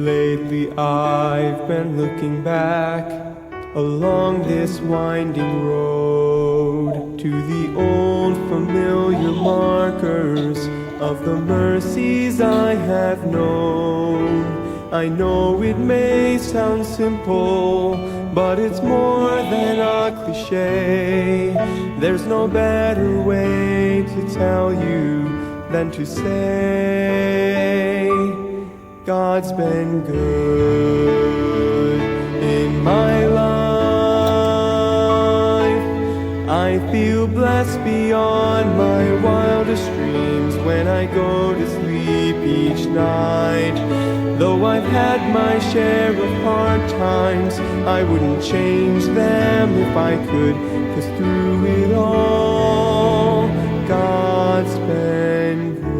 Lately I've been looking back along this winding road to the old familiar markers of the mercies I have known. I know it may sound simple, but it's more than a cliche. There's no better way to tell you than to say God's been good in my life. I feel blessed beyond my wildest dreams when I go to sleep each night. Though I've had my share of hard times, I wouldn't change them if I could, 'cause through it all, God's been good.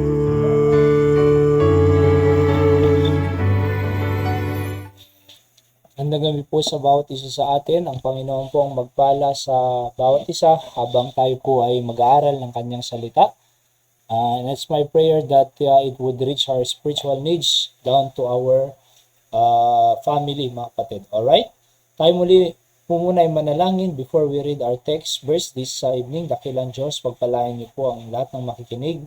Magandang gabi po sa bawat isa sa atin. Ang Panginoon po ang magpala sa bawat isa habang tayo po ay mag-aaral ng kanyang salita. And it's my prayer that it would reach our spiritual needs down to our family, mga kapatid. Alright? Tayo muli po muna ay manalangin before we read our text verse this evening. Dakilang Diyos, pagpalain niyo po ang lahat ng makikinig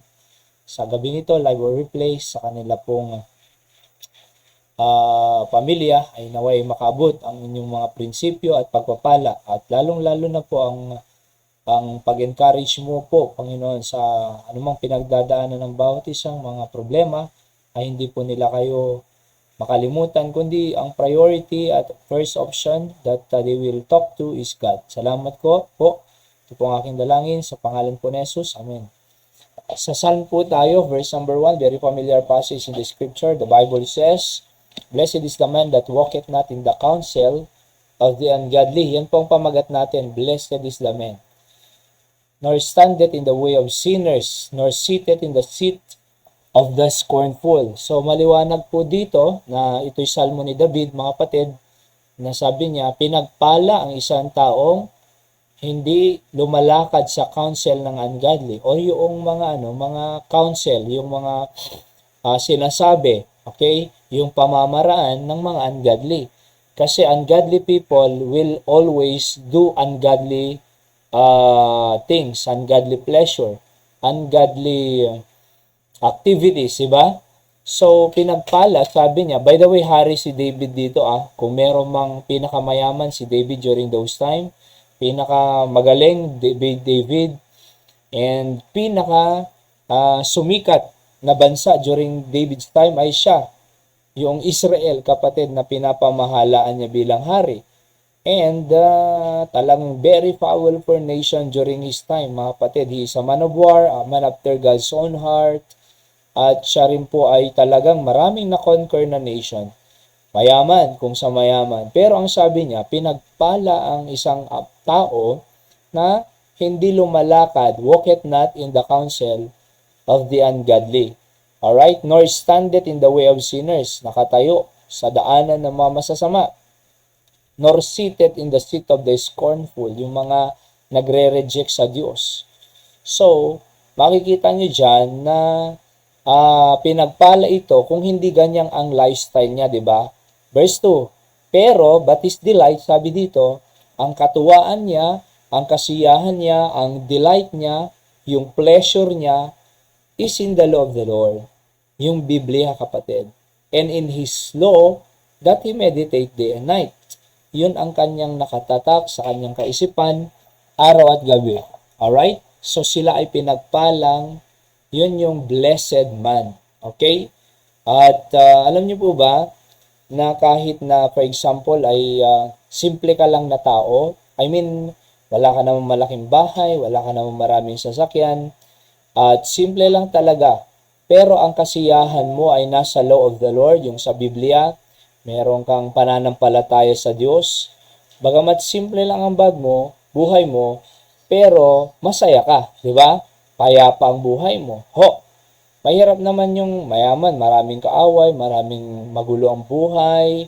sa gabi nito, live or replay, sa kanila pong pamilya ay naway makaabot ang inyong mga prinsipyo at pagpapala, at lalong-lalo na po ang pag-encourage mo po, Panginoon, sa anumang pinagdadaanan ng bawat isang mga problema, ay hindi po nila kayo makalimutan, kundi ang priority at first option that they will talk to is God. Salamat ko po. Ito po ang aking dalangin sa pangalan po ni Jesus. Amen. Sa Psalm po tayo, verse number 1, very familiar passage in the scripture. The Bible says, "Blessed is the man that walketh not in the counsel of the ungodly." Yan po ang pamagat natin. Blessed is the man. "Nor standeth in the way of sinners, nor sitteth in the seat of the scornful." So maliwanag po dito na ito'y salmo ni David, mga kapatid, na sabi niya, pinagpala ang isang taong hindi lumalakad sa counsel ng ungodly, o yung mga counsel, yung mga sinasabi, okay, yung pamamaraan ng mga ungodly. Kasi ungodly people will always do ungodly things, ungodly pleasure, ungodly activities, diba? So, pinagpala, sabi niya, by the way, hari si David dito, kung meron mang pinakamayaman si David during those time, pinakamagaling David, and pinaka sumikat na bansa during David's time ay siya, yung Israel, kapatid, na pinapamahalaan niya bilang hari. And talagang very powerful nation during his time, mga kapatid. He is a man of war, a man after God's own heart. At siya rin po ay talagang maraming na-conquer na nation. Mayaman kung sa mayaman. Pero ang sabi niya, pinagpala ang isang tao na hindi lumalakad, walketh not in the counsel of the ungodly. Alright? Nor standeth in the way of sinners, nakatayo sa daanan ng mga masasama. Nor seated in the seat of the scornful, yung mga nagre-reject sa Diyos. So, makikita nyo dyan na pinagpala ito kung hindi ganyang ang lifestyle niya, di ba? Verse 2, "Pero, but his delight," sabi dito, ang katuwaan niya, ang kasiyahan niya, ang delight niya, yung pleasure niya, is in the law of the Lord. Yung Biblia, kapatid. "And in his law, that he meditate day and night." Yun ang kanyang nakatatak sa kanyang kaisipan, araw at gabi. Alright? So sila ay pinagpalang, yun yung blessed man. Okay? At alam niyo po ba, na kahit na, for example, ay simple ka lang na tao, I mean, wala ka namang malaking bahay, wala ka namang maraming sasakyan, at simple lang talaga, pero ang kasiyahan mo ay nasa law of the Lord, yung sa Biblia, meron kang pananampalataya sa Diyos, bagamat simple lang ang buhay mo, pero masaya ka, di ba? Payapa ang buhay mo. Mahirap naman yung mayaman, maraming kaaway, maraming magulo ang buhay,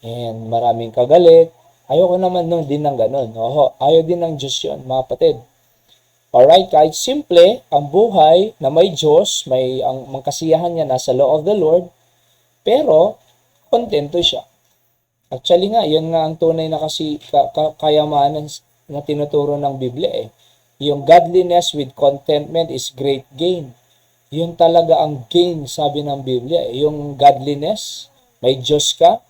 and maraming kagalit. Ayoko naman din ng ganun. Ayaw din ng Diyos yun, mga kapatid. Alright, kahit simple ang buhay na may Diyos, ang kasiyahan niya nasa law of the Lord, pero kontento siya. Actually nga, yun nga ang tunay na kayamanan na tinuturo ng Biblia eh. Yung godliness with contentment is great gain. Yun talaga ang gain, sabi ng Biblia eh. Yung godliness, may Diyos ka,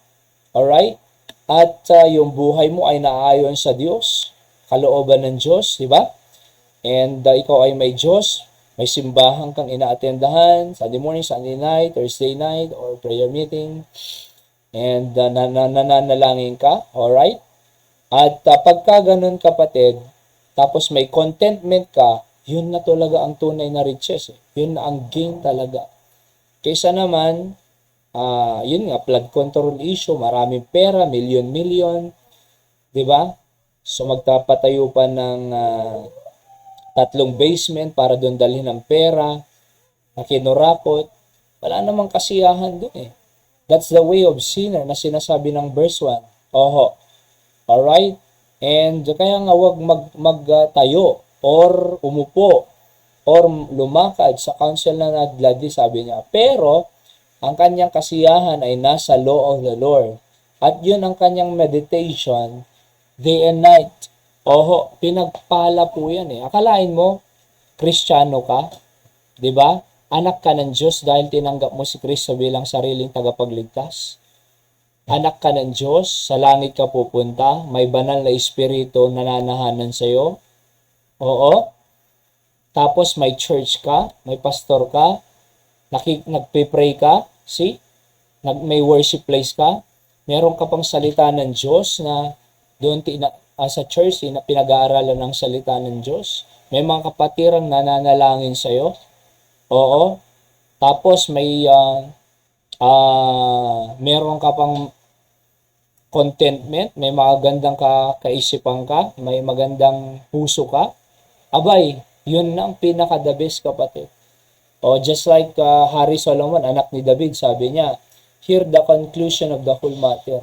alright? At yung buhay mo ay naayon sa Diyos, kalooban ng Diyos, di ba? And ikaw ay may Diyos, may simbahan kang inaatendahan, Sunday morning, Sunday night, Thursday night, or prayer meeting, and nananalangin ka, alright? At pagka ganun kapatid, tapos may contentment ka, yun na talaga ang tunay na riches. Eh. Yun na ang gain talaga. Kaysa naman, yun nga, flood control issue, maraming pera, milyon-milyon, di ba? So magtapatayo pa ng 3 basement para doon dalhin ng pera, na kinurakot, wala namang kasiyahan doon eh. That's the way of sinner na sinasabi ng verse 1. Oho. Alright? And kaya nga wag magtayo or umupo or lumakad sa counsel na nagladly, sabi niya. Pero, ang kanyang kasiyahan ay nasa law of the Lord. At yun ang kanyang meditation day and night. Oho, pinagpala po yan eh. Akalain mo, Kristiyano ka, di ba? Anak ka ng Diyos dahil tinanggap mo si Kristo bilang sariling tagapagligtas. Anak ka ng Diyos, sa langit ka pupunta, may banal na espiritu nananahanan sa iyo. Oo. Tapos may church ka, may pastor ka, nagpe-pray ka, see? May worship place ka, meron ka pang salita ng Diyos na doon sa church na pinag-aaralan ng salita ng Diyos. May mga kapatirang nananalangin sa iyo. Oo. Tapos may meron ka pang contentment, may magandang kaisipan ka, may magandang puso ka. Abay, yun na ang pinaka-the best kapatid. O just like Hari Solomon, anak ni David, sabi niya, hear the conclusion of the whole matter.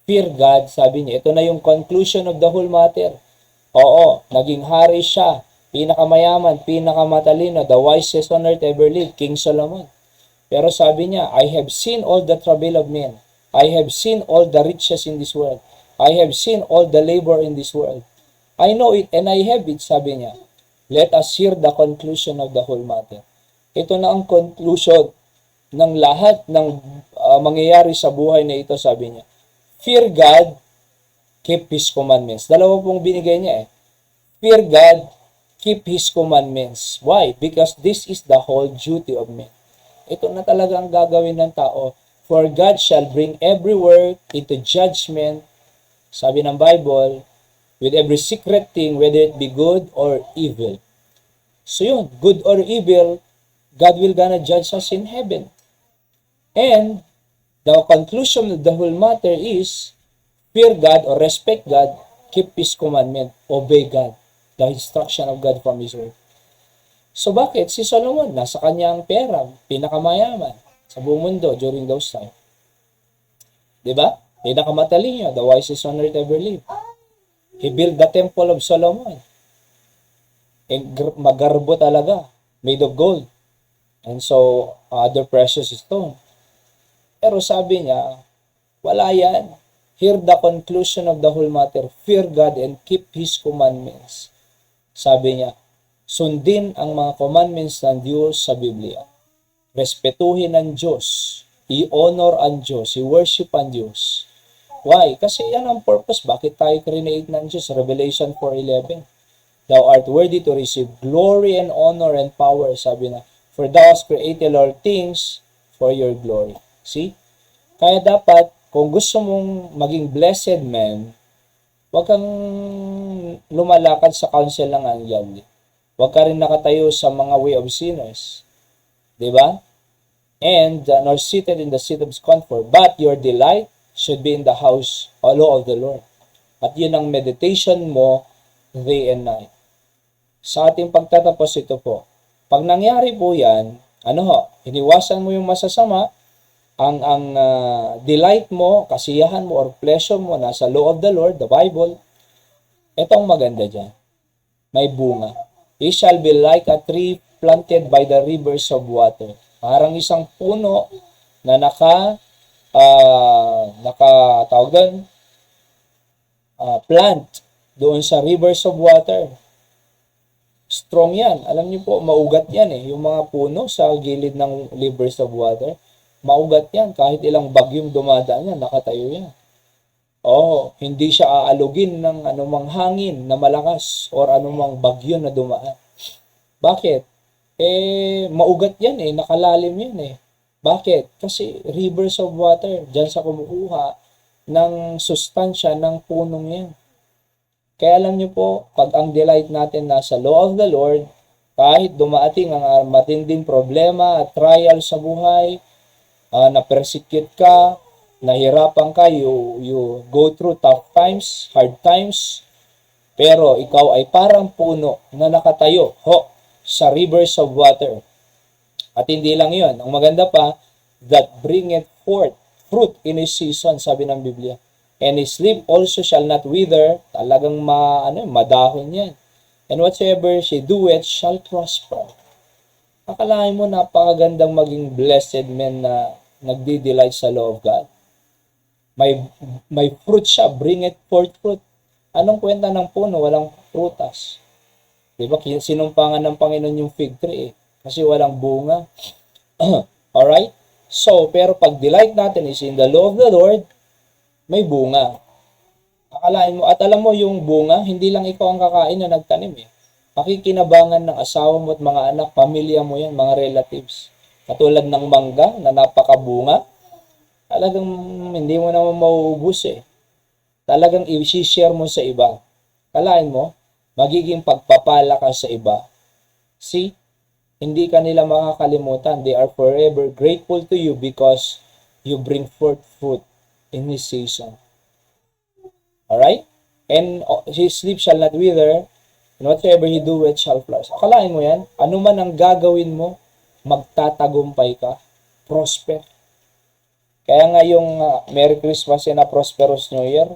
Fear God, sabi niya. Ito na yung conclusion of the whole matter. Oo, naging hari siya. Pinakamayaman, pinakamatalino, the wisest on earth ever lived, King Solomon. Pero sabi niya, I have seen all the trouble of men. I have seen all the riches in this world. I have seen all the labor in this world. I know it and I have it, sabi niya. Let us hear the conclusion of the whole matter. Ito na ang conclusion ng lahat ng mangyayari sa buhay na ito, sabi niya. Fear God, keep His commandments. Dalawa pong binigay niya eh. Fear God, keep His commandments. Why? Because this is the whole duty of men. Ito na talaga ang gagawin ng tao. For God shall bring every work into judgment, sabi ng Bible, with every secret thing, whether it be good or evil. So yun, good or evil, God will gonna judge us in heaven. And the conclusion of the whole matter is, fear God or respect God, keep His commandment, obey God, the instruction of God from His word. So bakit? Si Solomon, nasa kanyang pera, pinakamayaman sa buong mundo during those time. Diba? Pinakamatalino, the wisest on earth ever lived. He built the temple of Solomon. Magarbo talaga, made of gold. And so, other precious stone. Pero sabi niya, wala yan. Hear the conclusion of the whole matter. Fear God and keep His commandments. Sabi niya, sundin ang mga commandments ng Diyos sa Biblia. Respetuhin ang Diyos. I-honor ang Diyos. I-worship ang Diyos. Why? Kasi yan ang purpose. Bakit tayo create ng Diyos? Revelation 4:11. Thou art worthy to receive glory and honor and power. Sabi na, for thou hast created all things for your glory. See? Kaya dapat, kung gusto mong maging blessed man, huwag kang lumalakad sa counsel ng anghel. Huwag ka rin nakatayo sa mga way of sinners. Diba? And nor seated in the seat of comfort. But your delight should be in the house, law of the Lord. At yun ang meditation mo day and night. Sa ating pagtatapos ito po, pag nangyari po yan, iniwasan mo yung masasama, ang delight mo, kasiyahan mo, or pleasure mo nasa law of the Lord, the Bible, etong maganda dyan, may bunga. It shall be like a tree planted by the rivers of water. Parang isang puno na nakatawag doon, plant doon sa rivers of water. Strong yan. Alam niyo po, maugat yan eh. Yung mga puno sa gilid ng rivers of water, maugat yan. Kahit ilang bagyong dumadaan yan, nakatayo yan. Hindi siya aalugin ng anumang hangin na malakas or anumang bagyo na dumaan. Bakit? Maugat yan eh, nakalalim yan eh. Bakit? Kasi rivers of water, dyan sa kumukuha ng sustansya ng punong yan. Kaya alam niyo po, pag ang delight natin nasa law of the Lord, kahit dumating ang matinding problema at trial sa buhay, na-persecute ka, nahirapan ka, you go through tough times, hard times, pero ikaw ay parang puno na nakatayo sa rivers of water. At hindi lang yon, ang maganda pa, that bringeth forth fruit in his season, sabi ng Biblia. And his leaf also shall not wither, talagang madahon yan. And whatsoever she doeth shall prosper. Akalain mo napakagandang maging blessed man na nagdi-delight sa law of God. May fruit siya, bringeth forth fruit. Anong kwenta ng puno? Walang prutas. Diba? Sinumpangan ng Panginoon yung fig tree kasi walang bunga. Alright? So, pero pag delight natin is in the law of the Lord, may bunga. Akalain mo, at alam mo yung bunga, hindi lang ikaw ang kakain na nagtanim eh. Pakikinabangan ng asawa mo at mga anak, pamilya mo yan, mga relatives. Katulad ng mangga na napakabunga, talagang hindi mo naman mauubos eh. Talagang i-share mo sa iba. Akalain mo, magiging pagpapala ka sa iba. See? Hindi ka nila makakalimutan. They are forever grateful to you because you bring forth fruit in his season. Alright? And his sleep shall not wither, and whatsoever he doeth shall flourish. Akalain mo yan? Ano man ang gagawin mo, magtatagumpay ka, prosper. Kaya nga yung Merry Christmas and a Prosperous New Year,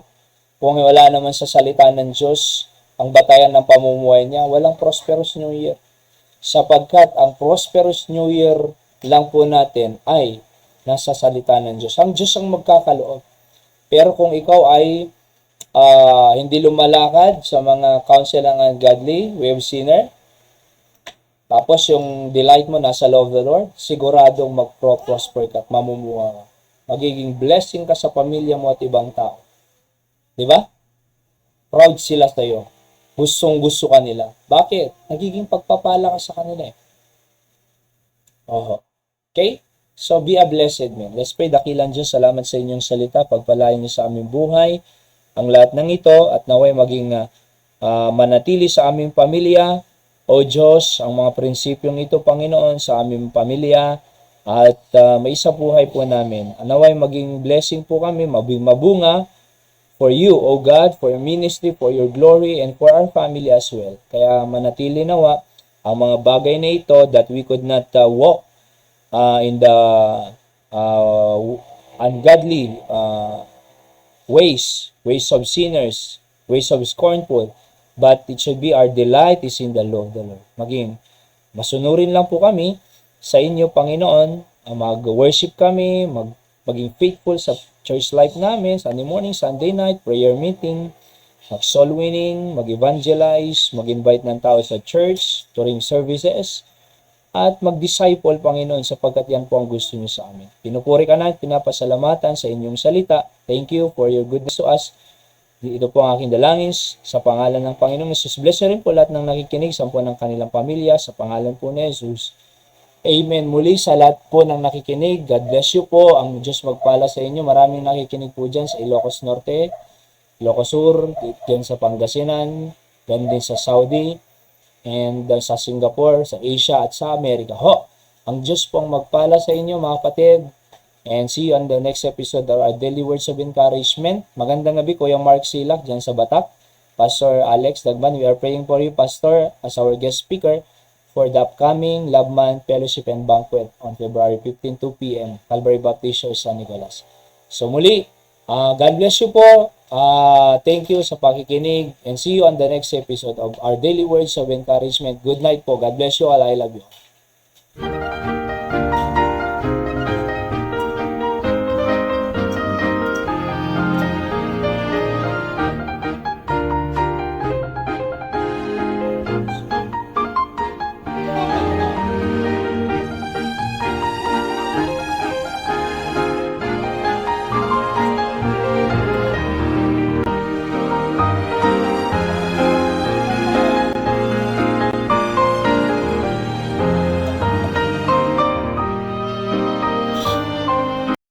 kung wala naman sa salita ng Diyos, ang batayan ng pamumuhay niya, walang Prosperous New Year. Sapagkat ang Prosperous New Year lang po natin ay nasa salita ng Diyos. Ang Diyos ang magkakaloob. Pero kung ikaw ay hindi lumalakad sa mga counsel ng ungodly, way of sinner, tapos yung delight mo nasa law of the Lord, siguradong mag-prosper ka at mamumuha ka. Magiging blessing ka sa pamilya mo at ibang tao. Di ba? Proud sila sa iyo. Gustong-gusto ka nila. Bakit? Nagiging pagpapala ka sa kanila eh. Okay? So, be a blessed man. Let's pray. Dakilang Diyos, salamat sa inyong salita. Pagpalain niyo sa aming buhay ang lahat ng ito at naway maging manatili sa aming pamilya. O Diyos, ang mga prinsipyong ito, Panginoon, sa aming pamilya at may isa buhay po namin. Naway maging blessing po kami, maging mabunga for you, O God, for your ministry, for your glory, and for our family as well. Kaya manatili nawa ang mga bagay na ito that we could not walk in the ungodly ways of sinners, ways of scornful, but it should be our delight is in the law of the Lord. Maging masunurin lang po kami sa inyo, Panginoon, mag-worship kami, maging faithful sa church life namin, Sunday morning, Sunday night, prayer meeting, mag-soul winning, mag-evangelize, mag-invite ng tao sa church during services, at mag-disciple, Panginoon, sapagkat yan po ang gusto niyo sa amin. Pinupuri ka na at pinapasalamatan sa inyong salita. Thank you for your goodness to us. Ito po ang aking dalangin sa pangalan ng Panginoong Jesus. Bless rin po lahat ng nakikinig sa po ng kanilang pamilya sa pangalan po ni Jesus. Amen. Muli sa lahat po ng nakikinig, God bless you po. Ang Diyos magpala sa inyo. Maraming nakikinig po dyan sa Ilocos Norte, Ilocos Sur, dyan sa Pangasinan, dyan din sa Saudi, and sa Singapore, sa Asia at sa Amerika. Ang Diyos pong magpala sa inyo mga kapatid. And see you on the next episode of our Daily Words of Encouragement. Magandang gabi, Kuya Mark Silak, dyan sa Batak. Pastor Alex Dagman, we are praying for you, Pastor, as our guest speaker for the upcoming Love Month Fellowship and Banquet on February 15, 2 p.m. Calvary Baptist Church, San Nicolas. So muli, God bless you po. Thank you sa pakikinig and see you on the next episode of our Daily Words of Encouragement. Good night po. God bless you all. I love you.